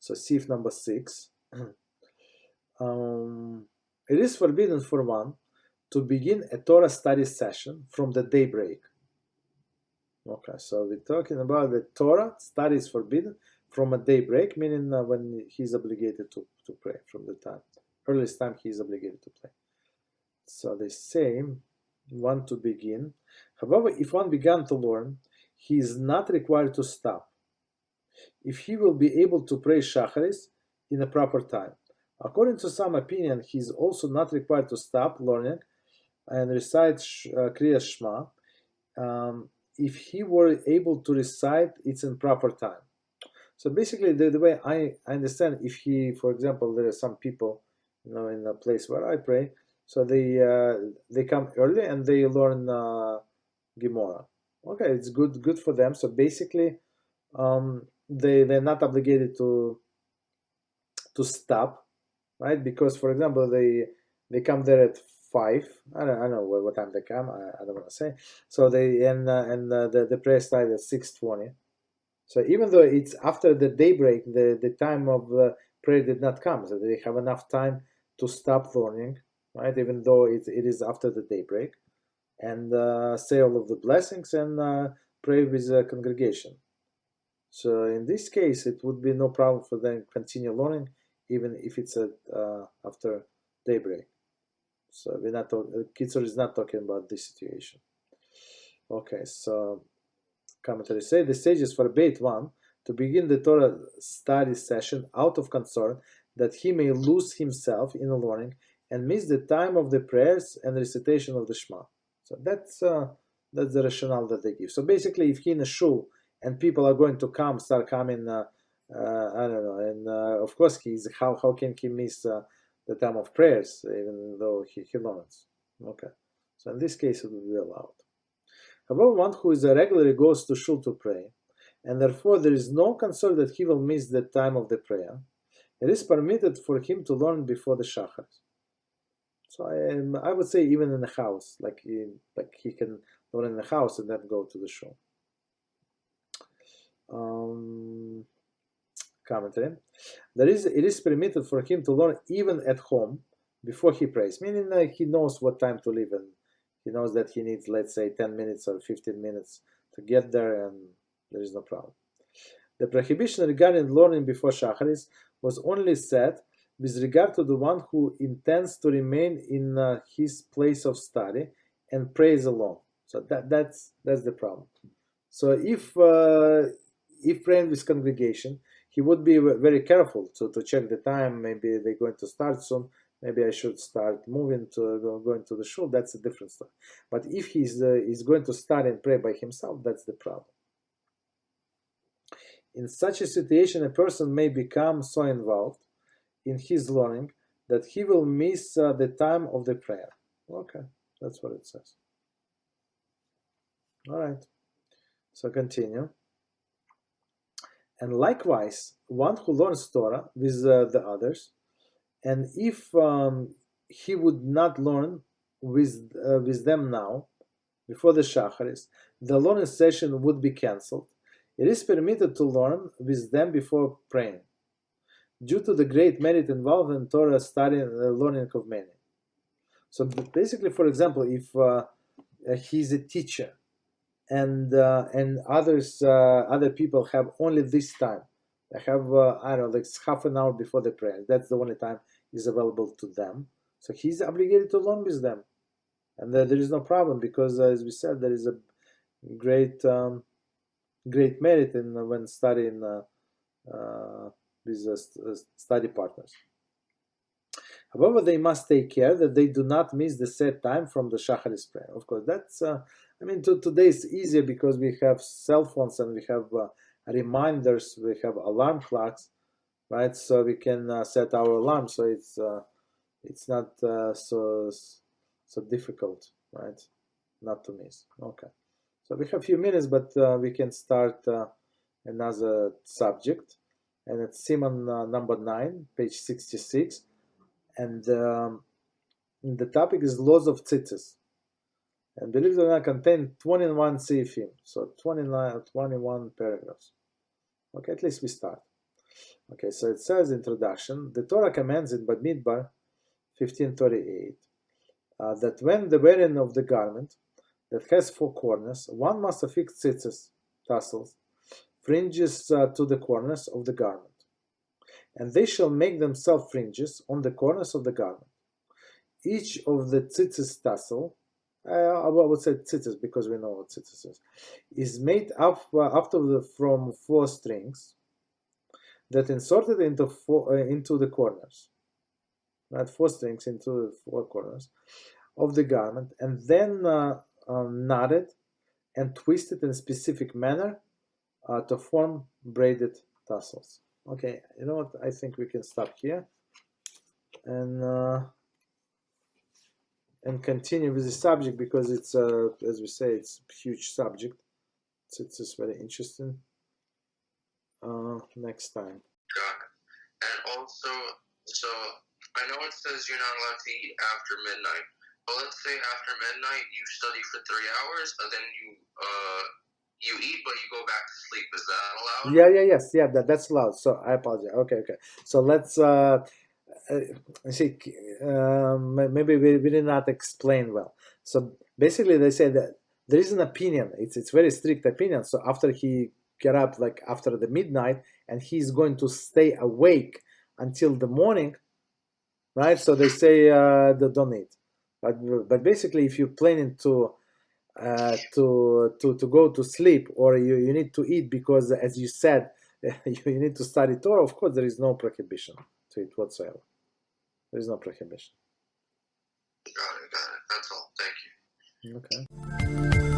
So sif number 6. It is forbidden for one to begin a Torah study session from the daybreak. Okay, so we're talking about the Torah study is forbidden from a daybreak, meaning when he's obligated to pray, from the time, earliest time he is obligated to pray. So they say one to begin. However, if one began to learn, he is not required to stop if he will be able to pray Shacharis in a proper time. According to some opinion, he is also not required to stop learning and recite Kriya Shema if he were able to recite it in proper time. So basically, the way I understand, if he, for example, there are some people, in a place where I pray, so they come early and they learn Gemara. Okay, it's good for them. So basically, they're not obligated to stop, right? Because, for example, they come there at 5. I don't know what time they come. I don't want to say. So the prayer started at 6:20. So even though it's after the daybreak, the time of prayer did not come. So they have enough time to stop learning, right? Even though it is after the daybreak, and say all of the blessings and pray with the congregation. So in this case, it would be no problem for them to continue learning, even if it's after daybreak. So we're not Kitzur is not talking about this situation. Okay, so commentary say the sages forbade one to begin the Torah study session out of concern that he may lose himself in the learning and miss the time of the prayers and recitation of the Shema. So that's the rationale that they give. So basically, if he in a shul and people are going to start coming, I don't know, and of course how can he miss the time of prayers even though he learns? Okay, so in this case it will be allowed. However, one who is regularly goes to shul to pray, and therefore there is no concern that he will miss the time of the prayer, it is permitted for him to learn before the Shacharis. So I would say even in the house, like he can learn in the house and then go to the shul. Commentary. It is permitted for him to learn even at home before he prays, meaning he knows what time to leave and he knows that he needs, let's say, 10 minutes or 15 minutes to get there, and there is no problem. The prohibition regarding learning before Shacharis was only set with regard to the one who intends to remain in his place of study and prays alone. So that's the problem. So if praying with congregation, he would be very careful to check the time. Maybe they're going to start soon. Maybe I should start moving to going to the shul. That's a different story. But if he's going to start and pray by himself, that's the problem. In such a situation, a person may become so involved in his learning that he will miss the time of the prayer. Okay, that's what it says. All right, so continue. And likewise, one who learns Torah with the others, and if he would not learn with them now, before the Shacharis, the learning session would be cancelled. It is permitted to learn with them before praying, due to the great merit involved in Torah study and learning of many. So basically, for example, if he's a teacher and other people have only this time, they have I don't know, like half an hour before the prayer. That's the only time is available to them. So he's obligated to learn with them, and there is no problem because, as we said, there is a great merit in when studying with study partners. However, they must take care that they do not miss the set time from the Shacharis prayer. Of course, that's today it's easier because we have cell phones and we have reminders, we have alarm clocks, right? So we can set our alarm, so it's not so difficult, right? Not to miss. Okay, so we have a few minutes, but we can start another subject, and it's Siman number 9, page 66, and the topic is laws of tzitzis. And believe it or not, contain 21 seifim, so 21 paragraphs. Okay, at least we start. Okay, so it says introduction. The Torah commands in Bamidbar 15:38 that when the wearing of the garment that has 4 corners, one must affix tzitzis, tassels, fringes to the corners of the garment, and they shall make themselves fringes on the corners of the garment. Each of the tzitzis tassel, I would say tzitzis because we know what tzitzis is made up from 4 strings that inserted into the corners, right? 4 strings into the 4 corners of the garment, and then knotted and twisted in a specific manner to form braided tassels. Okay, you know what? I think we can stop here and continue with the subject because it's as we say, it's a huge subject. It's just very interesting. Next time. Got it. And also, so I know it says you're not allowed to eat after midnight, but let's say after midnight you study for 3 hours, and then you eat, but you go back to sleep. Is that allowed? Yes, that's allowed. So I apologize. Okay. So let's see. Maybe we did not explain well. So basically, they say that there is an opinion. It's very strict opinion. So after he get up, like after the midnight, and he's going to stay awake until the morning, right? So they say don't eat. But basically, if you're planning to go to sleep, or you need to eat because, as you said, you need to study Torah, of course there is no prohibition to eat whatsoever. There is no prohibition. Got it. That's all. Thank you. Okay.